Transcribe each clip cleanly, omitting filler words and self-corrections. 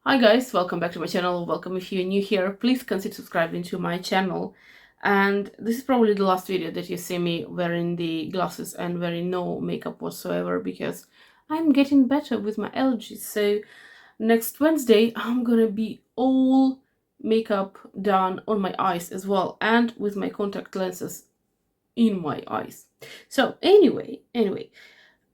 Hi guys, welcome back to my channel. Welcome if you're new here. Please consider subscribing to my channel. And this is probably the last video that you see me wearing the glasses and wearing no makeup whatsoever because I'm getting better with my allergies. So next Wednesday I'm gonna be all makeup done on my eyes as well and with my contact lenses in my eyes. So anyway,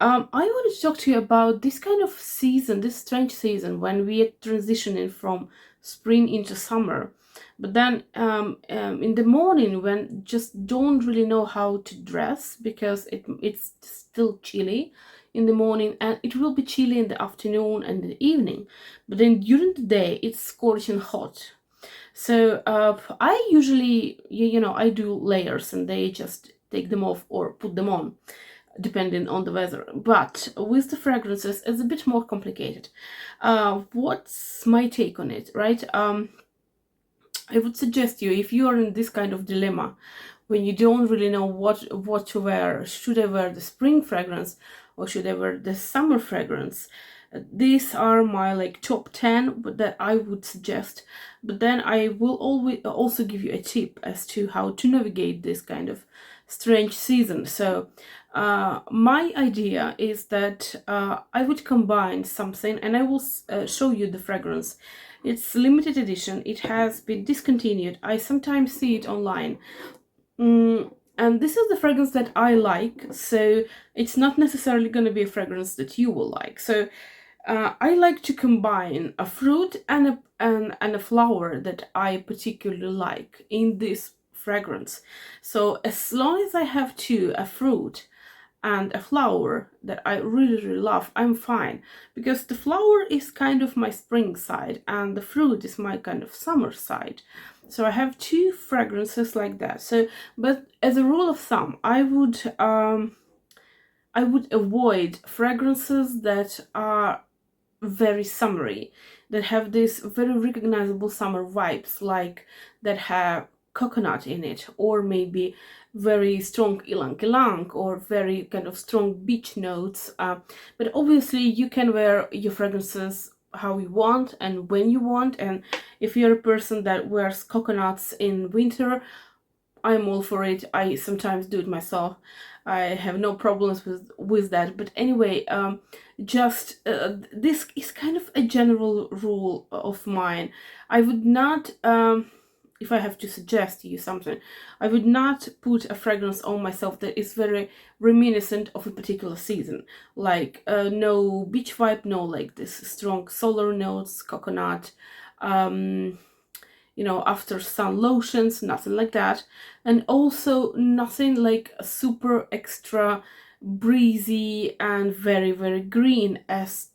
I wanted to talk to you about this kind of season, this strange season when we are transitioning from spring into summer. But then in the morning, when just don't really know how to dress because it's still chilly in the morning and it will be chilly in the afternoon and the evening. But then during the day, it's scorching hot. So I usually, I do layers and they just take them off or put them on depending on the weather. But with the fragrances, it's a bit more complicated. What's my take on it, right? I would suggest you, if you are in this kind of dilemma, when you don't really know what to wear, should I wear the spring fragrance or should I wear the summer fragrance? These are my like top 10 that I would suggest, but then I will always also give you a tip as to how to navigate this kind of strange season. So my idea is that I would combine something and I will show you the fragrance. It's limited edition, it has been discontinued. I sometimes see it online. And this is the fragrance that I like, so it's not necessarily going to be a fragrance that you will like. So I like to combine a fruit and a flower that I particularly like in this fragrance. So as long as I have two, a fruit and a flower that I really love, I'm fine, because the flower is kind of my spring side and the fruit is my kind of summer side. So I have two fragrances like that. So, but as a rule of thumb, I would avoid fragrances that are very summery, that have this very recognizable summer vibes, like that have coconut in it, or maybe very strong ylang ylang, or very kind of strong beach notes. But obviously you can wear your fragrances how you want and when you want, and if you're a person that wears coconuts in winter, I'm all for it. I sometimes do it myself. I have no problems with that. But anyway, just this is kind of a general rule of mine. I would not, if I have to suggest to you something, I would not put a fragrance on myself that is very reminiscent of a particular season. Like no beach vibe, no like this strong solar notes, coconut. After sun lotions, nothing like that. And also nothing like super extra breezy and very green as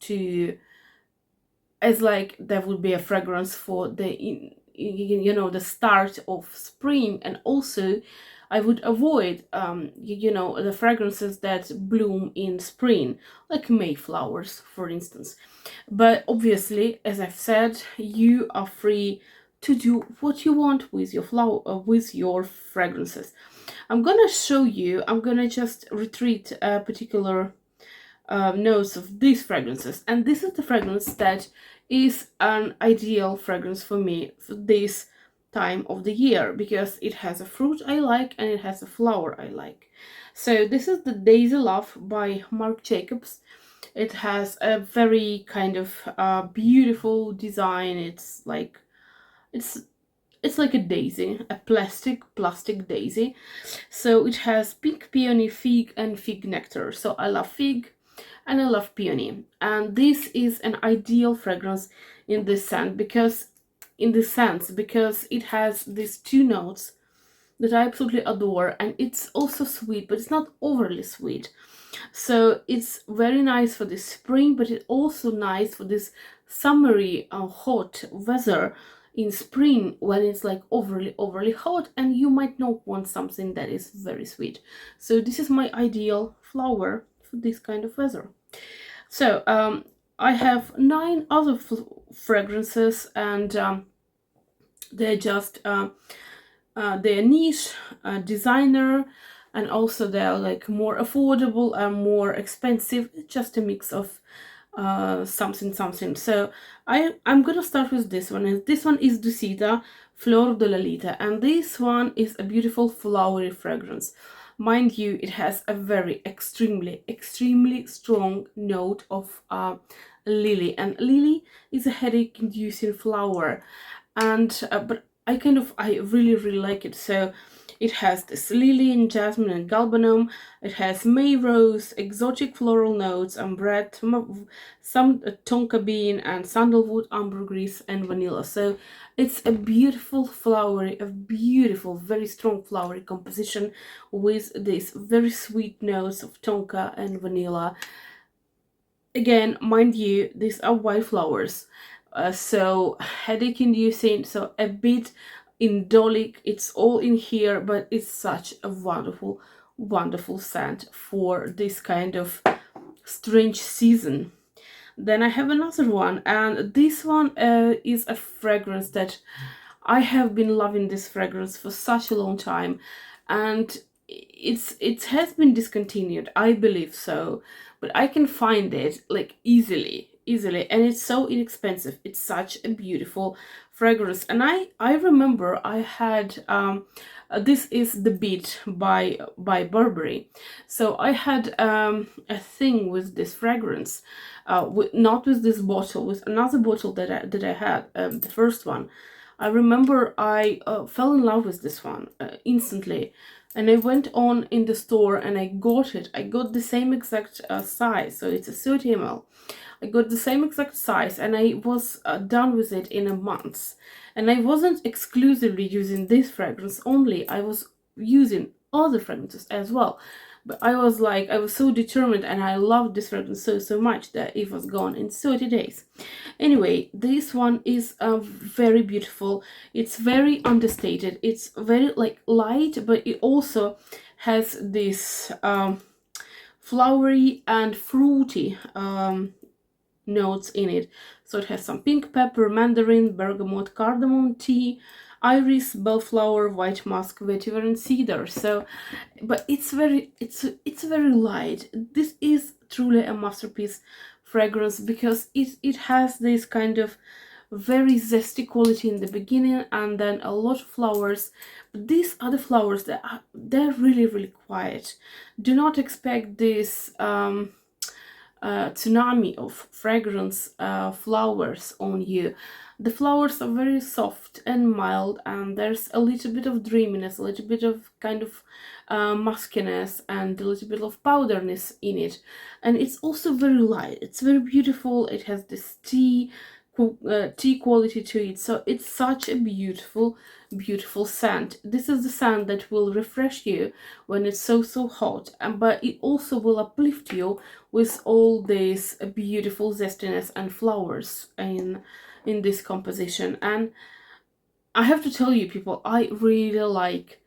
like there would be a fragrance for the start of spring. And also I would avoid the fragrances that bloom in spring, like mayflowers for instance. But obviously, as I've said, you are free to do what you want with your with your fragrances. I'm gonna just retreat a particular notes of these fragrances, and this is the fragrance that is an ideal fragrance for me for this time of the year, because it has a fruit I like and it has a flower I like. So this is the Daisy Love by Marc Jacobs. It has a very kind of beautiful design. It's it's like a daisy, a plastic daisy. So it has pink peony, fig, and fig nectar. So I love fig and I love peony. And this is an ideal fragrance in this sense because it has these two notes that I absolutely adore, and it's also sweet, but it's not overly sweet. So it's very nice for this spring, but it's also nice for this summery hot weather in spring, when it's like overly hot and you might not want something that is very sweet. So this is my ideal flower for this kind of weather. So I have 9 other fragrances, and they're just they're niche, designer, and also they're like more affordable and more expensive. It's just a mix of something something. So I'm gonna start with this one, and this one is Dusita Fleur de Lalita, and this one is a beautiful flowery fragrance. Mind you, it has a very extremely strong note of lily, and lily is a headache inducing flower, and but I really like it. So it has this lily and jasmine and galbanum. It has May rose, exotic floral notes, ambrette, some tonka bean, and sandalwood, ambergris, and vanilla. So it's a beautiful flowery, a beautiful, very strong flowery composition with these very sweet notes of tonka and vanilla. Again, mind you, these are white flowers, so headache inducing, so a bit indolic. It's all in here, but it's such a wonderful scent for this kind of strange season. Then I have another one, and this one is a fragrance that I have been loving this fragrance for such a long time, and it has been discontinued, I believe so, but I can find it like easily, and it's so inexpensive. It's such a beautiful fragrance, and I remember I had this is The Beat by Burberry. So I had a thing with this fragrance, not with this bottle, with another bottle that I had, the first one. I remember I fell in love with this one instantly, and I went on in the store and I got it. I got the same exact size, so it's a 30 ml. I got the same exact size, and I was done with it in a month. And I wasn't exclusively using this fragrance only, I was using other fragrances as well. But I was so determined, and I loved this fragrance so much that it was gone in 30 days. Anyway, this one is very beautiful. It's very understated. It's very like light, but it also has this flowery and fruity notes in it. So it has some pink pepper, mandarin, bergamot, cardamom, tea, iris, bellflower, white musk, vetiver, and cedar. So, but it's very light. This is truly a masterpiece fragrance because it has this kind of very zesty quality in the beginning, and then a lot of flowers. But these are the flowers that they're really quiet. Do not expect this tsunami of fragrance flowers on you. The flowers are very soft and mild, and there's a little bit of dreaminess, a little bit of kind of muskiness, and a little bit of powderness in it. And it's also very light. It's very beautiful. It has this tea quality to it, so it's such a beautiful scent. This is the scent that will refresh you when it's so hot, and but it also will uplift you with all this beautiful zestiness and flowers in this composition. And I have to tell you, people, I really like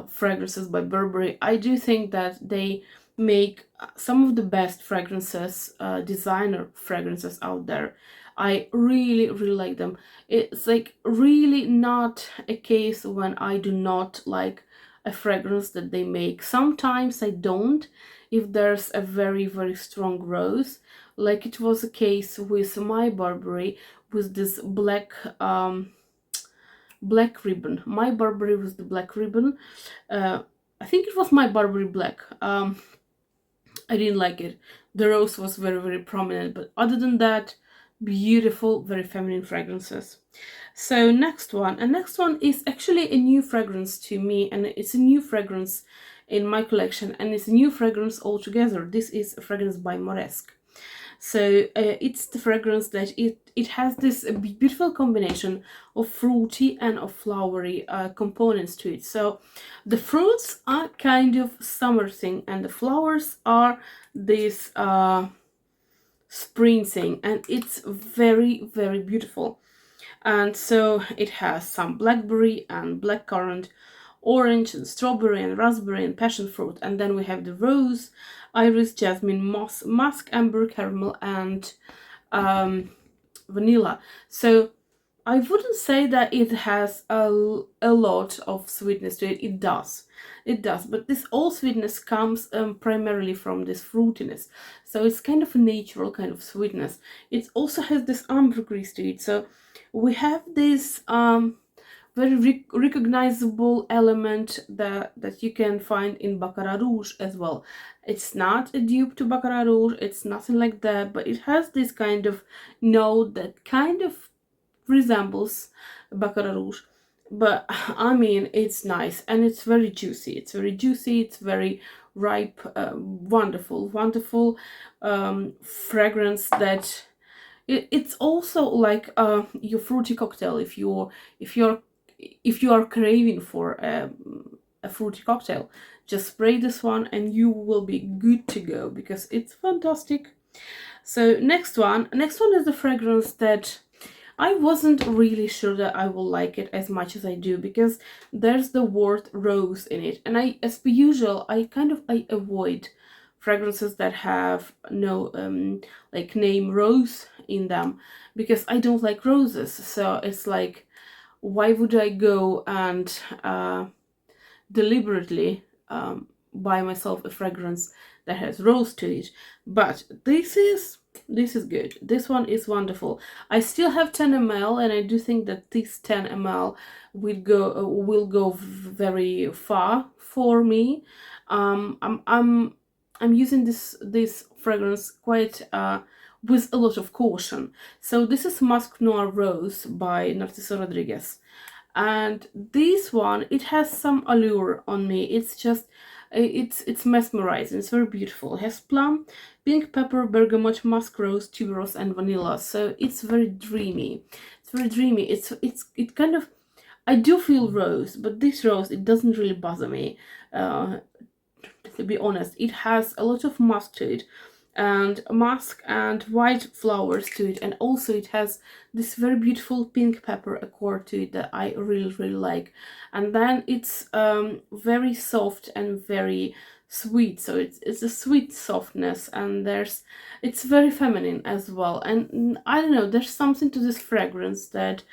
fragrances by Burberry. I do think that they make some of the best fragrances, designer fragrances out there. I really like them. It's like really not a case when I do not like a fragrance that they make. Sometimes I don't, if there's a very strong rose, like it was a case with my Burberry, with this black ribbon. My Burberry was the black ribbon. I think it was my Burberry black. I didn't like it. The rose was very prominent, but other than that, beautiful, very feminine fragrances. So next one is actually a new fragrance to me, and it's a new fragrance in my collection, and it's a new fragrance altogether. This is a fragrance by Moresque. So it's the fragrance that it has this beautiful combination of fruity and of flowery components to it. So the fruits are kind of summer thing, and the flowers are this spring thing, and it's very beautiful. And so it has some blackberry and blackcurrant, orange and strawberry and raspberry and passion fruit, and then we have the rose, iris, jasmine, moss, musk, amber, caramel, and vanilla. So I wouldn't say that it has a lot of sweetness to it. It does, but this all sweetness comes primarily from this fruitiness, so it's kind of a natural kind of sweetness. It also has this ambergris to it, so we have this very recognizable element that you can find in Baccarat Rouge as well. It's not a dupe to Baccarat Rouge, it's nothing like that, but it has this kind of note that kind of resembles Baccarat Rouge. But I mean, it's nice and it's very juicy. It's very juicy, it's very ripe, wonderful fragrance that it's also like your fruity cocktail. If you are craving for a fruity cocktail, just spray this one and you will be good to go because it's fantastic. So next one is the fragrance that I wasn't really sure that I will like it as much as I do, because there's the word rose in it, and I, as per usual, I avoid fragrances that have no like name rose in them, because I don't like roses. So it's like, why would I go and deliberately buy myself a fragrance that has rose to it? But this is good. This one is wonderful. I still have 10 ml, and I do think that this 10 ml will go very far for me. I'm using this fragrance quite with a lot of caution. So this is Musc Noir Rose by Narciso Rodriguez, and this one, it has some allure on me. It's just it's mesmerizing. It's very beautiful. It has plum, pink pepper, bergamot, musk rose, tuberose, and vanilla. So it's very dreamy. It's very dreamy. It kind of, I do feel rose, but this rose, it doesn't really bother me. To be honest, it has a lot of musk to it, and musk and white flowers to it, and also it has this very beautiful pink pepper accord to it that I really like. And then it's very soft and very sweet, so it's a sweet softness, and it's very feminine as well. And I don't know, there's something to this fragrance that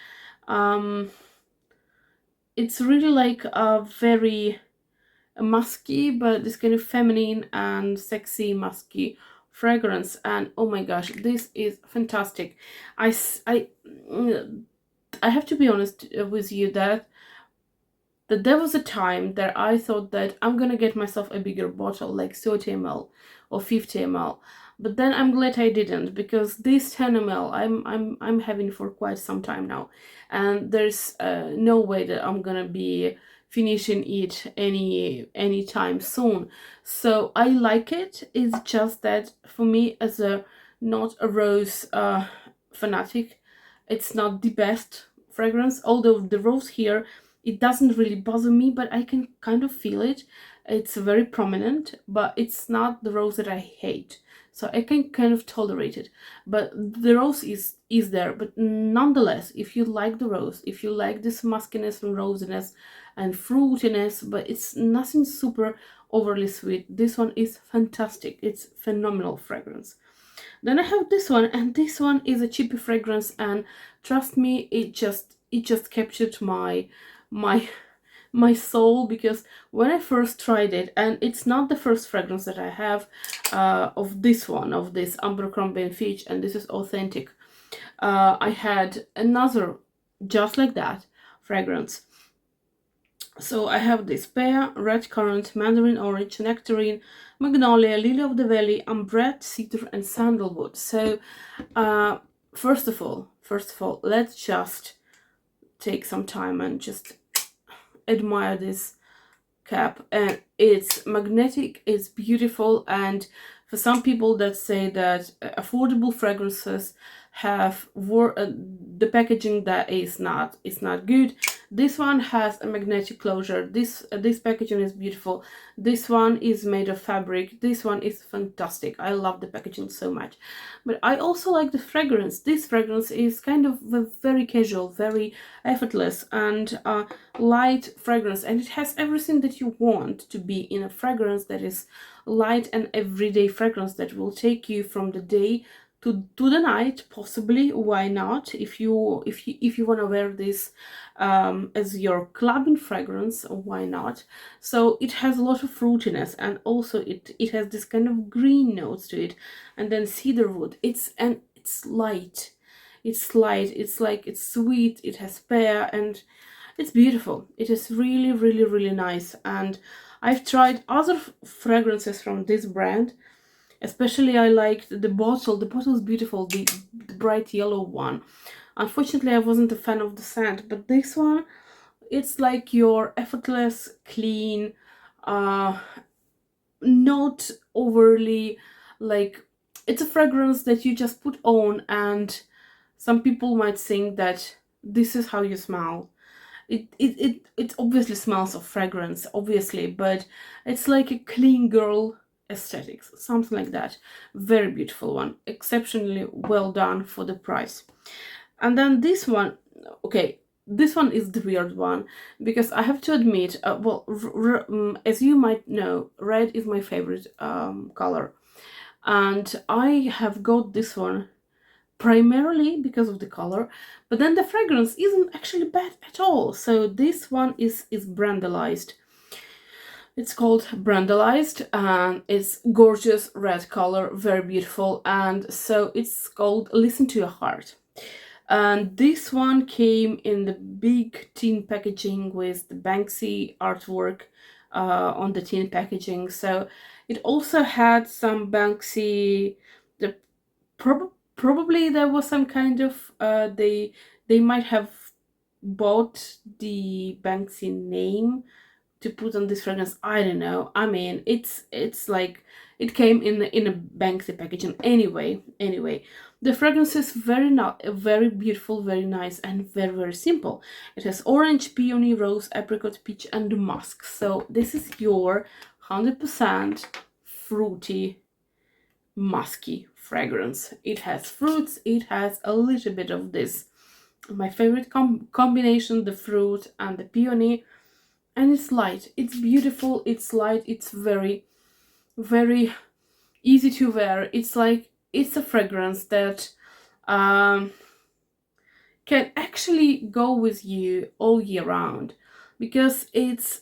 it's really like a very musky, but this kind of feminine and sexy musky fragrance. And oh my gosh, this is fantastic. I have to be honest with you that there was a time that I thought that I'm gonna get myself a bigger bottle, like 30 ml or 50 ml, but then I'm glad I didn't, because this 10 ml I'm having for quite some time now, and there's no way that I'm gonna be finishing it any time soon. So I like it. It's just that for me, as a not a rose fanatic, it's not the best fragrance. Although the rose here, it doesn't really bother me, but I can kind of feel it. It's very prominent, but it's not the rose that I hate, so I can kind of tolerate it. But the rose is there. But nonetheless, if you like the rose, if you like this muskiness and rosiness and fruitiness, but it's nothing super overly sweet, this one is fantastic. It's phenomenal fragrance. Then I have this one, and this one is a cheapy fragrance, and trust me, it just captured my soul, because when I first tried it, and it's not the first fragrance that I have of this Abercrombie and Fitch, and this is authentic. I had another just like that fragrance. So I have this pear, red currant, mandarin orange, nectarine, magnolia, lily of the valley, ambrette, cedar, and sandalwood. So first of all, let's just take some time and just admire this cap. And it's magnetic, it's beautiful, and for some people that say that affordable fragrances have the packaging that is not good, this one has a magnetic closure. This packaging is beautiful. This one is made of fabric. This one is fantastic. I love the packaging so much. But I also like the fragrance. This fragrance is kind of very casual, very effortless, and light fragrance, and it has everything that you want to be in a fragrance that is light and everyday fragrance that will take you from the day to the night, possibly. Why not? If you want to wear this as your clubbing fragrance, why not? So it has a lot of fruitiness, and also it has this kind of green notes to it, and then cedarwood. It's light. It's light. It's like, it's sweet. It has pear, and it's beautiful. It is really, really, really nice. And I've tried other fragrances from this brand. Especially I liked the bottle. The bottle is beautiful, the bright yellow one. Unfortunately, I wasn't a fan of the scent, but this one, it's like your effortless, clean, not overly, like, it's a fragrance that you just put on, and some people might think that this is how you smell. It obviously smells of fragrance, obviously, but it's like a clean girl aesthetics, something like that. Very beautiful one, exceptionally well done for the price. And then this one, okay, this one is the weird one, because I have to admit, as you might know, red is my favorite color, and I have got this one primarily because of the color, but then the fragrance isn't actually bad at all. So this one is Brandalised. It's called Brandalised, and it's gorgeous red color, very beautiful. And so it's called Listen to Your Heart. And this one came in the big tin packaging with the Banksy artwork on the tin packaging. So it also had some Banksy, the probably there was some kind of they might have bought the Banksy name to put on this fragrance. I don't know. I mean, it's like it came in a Banksy packaging. Anyway, the fragrance is very beautiful, very nice, and very, very simple. It has orange, peony, rose, apricot, peach, and musk. So this is your 100% fruity, musky fragrance. It has fruits. It has a little bit of this. My favorite combination: the fruit and the peony. And it's light, it's beautiful, it's light, it's very, very easy to wear. It's like, it's a fragrance that can actually go with you all year round, because it's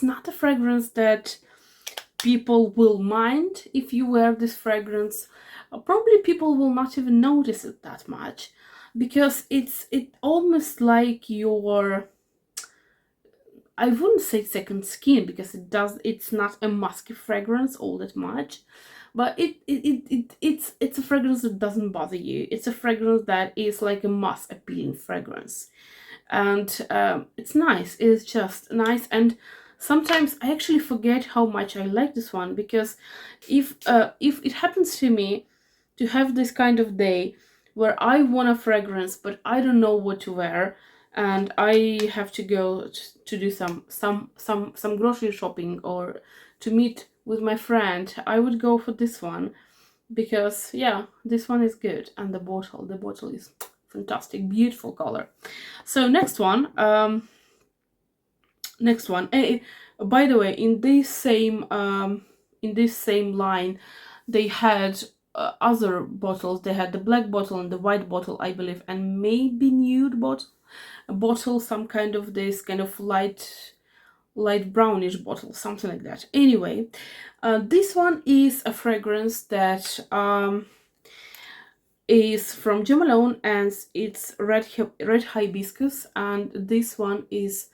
not a fragrance that people will mind if you wear this fragrance. Probably people will not even notice it that much, because it almost like your, I wouldn't say second skin, because it's not a musky fragrance all that much, but it's a fragrance that doesn't bother you. It's a fragrance that is like a musk appealing fragrance, and it's nice. It's just nice. And sometimes I actually forget how much I like this one, because if it happens to me to have this kind of day where I want a fragrance but I don't know what to wear, and I have to go to do some grocery shopping or to meet with my friend, I would go for this one, because yeah, this one is good. And the bottle is fantastic, beautiful color. So next one, by the way, in this same line, they had other bottles. They had the black bottle and the white bottle, I believe, and maybe nude bottle, some kind of this kind of light brownish bottle, something like that. Anyway, this one is a fragrance that is from Jo Malone, and it's red hibiscus, and this one is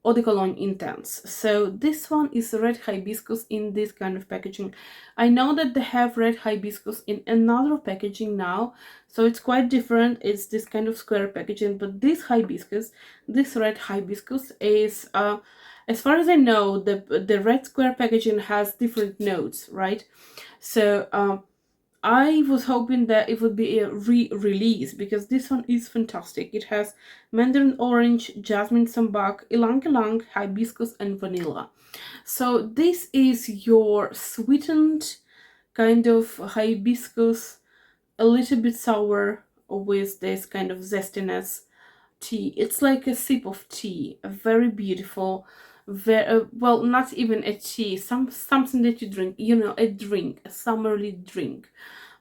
Eau de Cologne Intense. So this one is red hibiscus in this kind of packaging. I know that they have red hibiscus in another packaging now, so it's quite different. It's this kind of square packaging, but this red hibiscus is, as far as I know, the red square packaging has different notes, right? So I was hoping that it would be a re-release, because this one is fantastic. It has mandarin orange, jasmine sambac, ylang ylang, hibiscus, and vanilla. So this is your sweetened kind of hibiscus, a little bit sour with this kind of zestiness tea. It's like a sip of tea, a very beautiful, very well, not even a tea, something that you drink, a drink, a summery drink.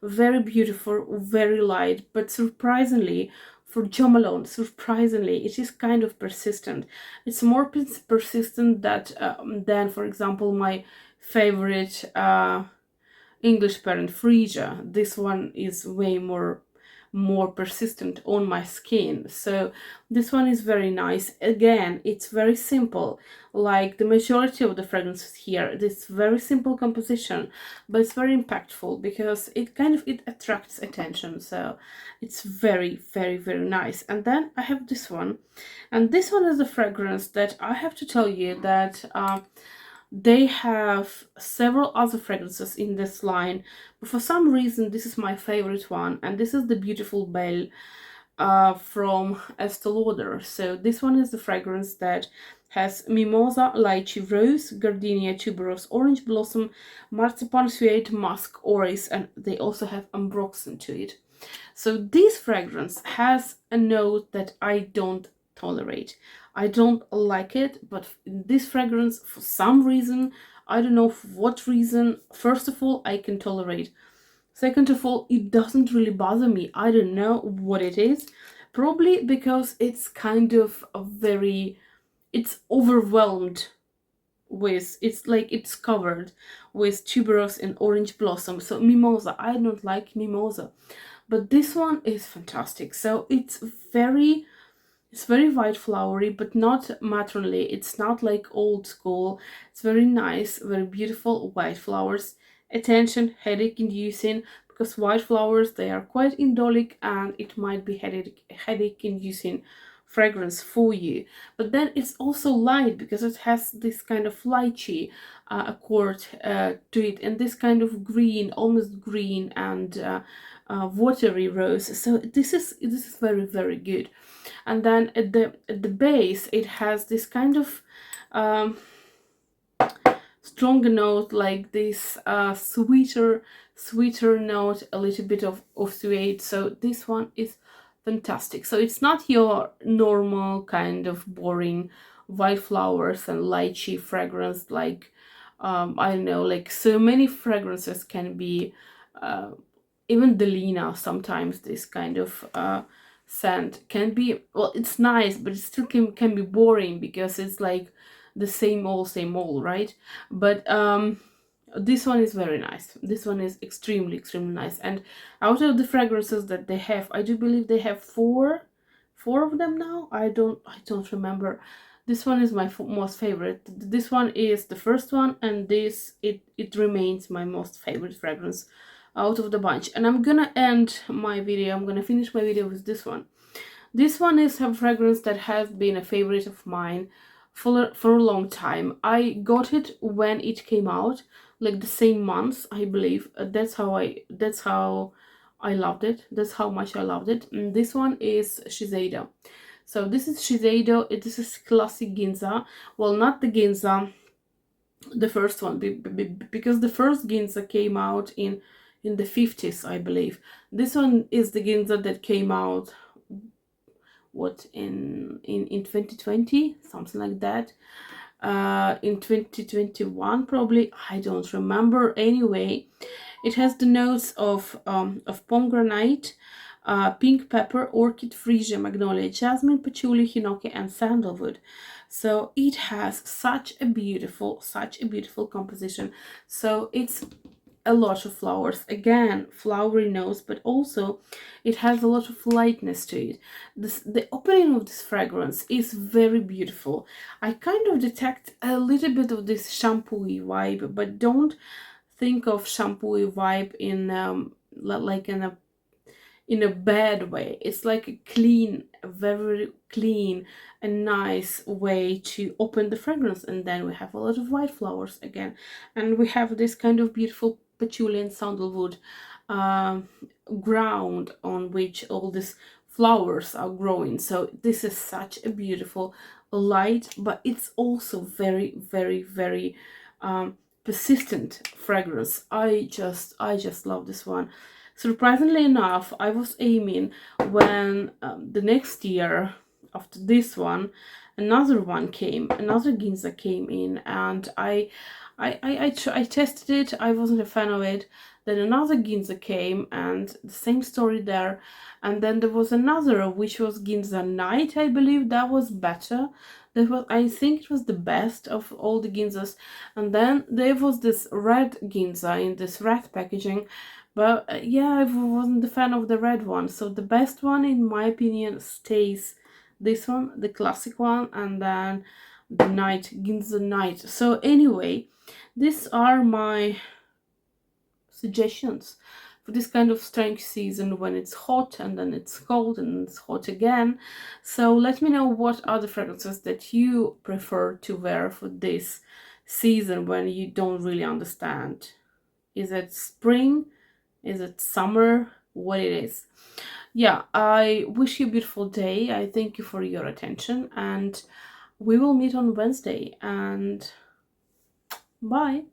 very beautiful, very light, but surprisingly, for Jo Malone, surprisingly, it is kind of persistent. It's more persistent than, for example, my favorite English parent Frisia. This one is way more persistent on my skin, so this one is very nice. Again, it's very simple, like the majority of the fragrances here. This very simple composition, but it's very impactful because it attracts attention, so it's very, very, very nice. And then I have this one, and this one is a fragrance that I have to tell you that they have several other fragrances in this line, but for some reason this is my favorite one, and this is the beautiful Belle from Estee Lauder. So this one is the fragrance that has mimosa, lychee, rose, gardenia, tuberose, orange blossom, marzipan, suede, musk, orris, and they also have ambroxan to it. So this fragrance has a note that I don't tolerate. I don't like it, but this fragrance, for some reason, I don't know for what reason, first of all, I can tolerate. Second of all, it doesn't really bother me. I don't know what it is. Probably because it's kind of it's overwhelmed with, it's like it's covered with tuberose and orange blossom. So mimosa, I don't like mimosa. But this one is fantastic. So it's very white flowery, but not matronly. It's not like old school. It's very nice, very beautiful white flowers. Attention, headache inducing, because white flowers, they are quite indolic, and it might be headache inducing fragrance for you. But then it's also light because it has this kind of lychee accord to it, and this kind of green, almost green, and watery rose. So this is very, very good. And then at the base, it has this kind of stronger note, like this sweeter note, a little bit of suede. So this one is fantastic. So it's not your normal kind of boring white flowers and lychee fragrance, like I don't know, like so many fragrances can be, even Delina, sometimes this kind of scent can be, well, it's nice, but it still can be boring because it's like the same old, right? But this one is very nice. This one is extremely nice. And out of the fragrances that they have, I do believe they have four of them now. I don't remember. This one is my most favorite. This one is the first one, and it remains my most favorite fragrance out of the bunch. And I'm gonna finish my video with this one. This one is a fragrance that has been a favorite of mine for a long time. I got it when it came out, like the same month, I believe. That's how I loved it. That's how much I loved it. And this one is Shiseido. So this is Shiseido. This is classic Ginza. Well, not the Ginza, the first one, because the first Ginza came out in the 50s, I believe. This one is the Ginza that came out in 2020, something like that. In 2021 probably, I don't remember. Anyway, it has the notes of pomegranate, pink pepper, orchid, freesia, magnolia, jasmine, patchouli, hinoki, and sandalwood. So it has such a beautiful composition. So it's a lot of flowers, again flowery notes, but also it has a lot of lightness to it. The opening of this fragrance is very beautiful. I kind of detect a little bit of this shampoo-y vibe, but don't think of shampoo-y vibe in like in a bad way. It's like a very clean and nice way to open the fragrance. And then we have a lot of white flowers again, and we have this kind of beautiful patchouli and sandalwood ground on which all these flowers are growing. So this is such a beautiful light, but it's also very, very, very persistent fragrance. I just love this one. Surprisingly enough, I was aiming when the next year after this one, another Ginza came in, and I tested it. I wasn't a fan of it. Then another Ginza came, and the same story there. And then there was another, which was Ginza Night, I believe. That was better. That was, I think it was the best of all the Ginzas. And then there was this red Ginza in this red packaging. But yeah, I wasn't the fan of the red one. So the best one, in my opinion, stays this one, the classic one, and then the night, Ginza Night. So anyway, these are my suggestions for this kind of strange season when it's hot and then it's cold and it's hot again. So let me know what are the fragrances that you prefer to wear for this season when you don't really understand. Is it spring? Is it summer? What it is? Yeah, I wish you a beautiful day. I thank you for your attention, and we will meet on Wednesday, and bye.